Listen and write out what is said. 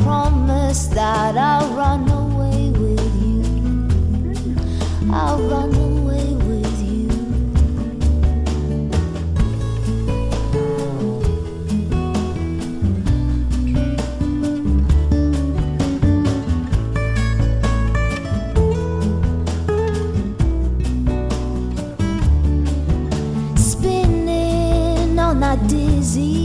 promise that I'll run away with you. I'll run away with you. Spinning on that dizzy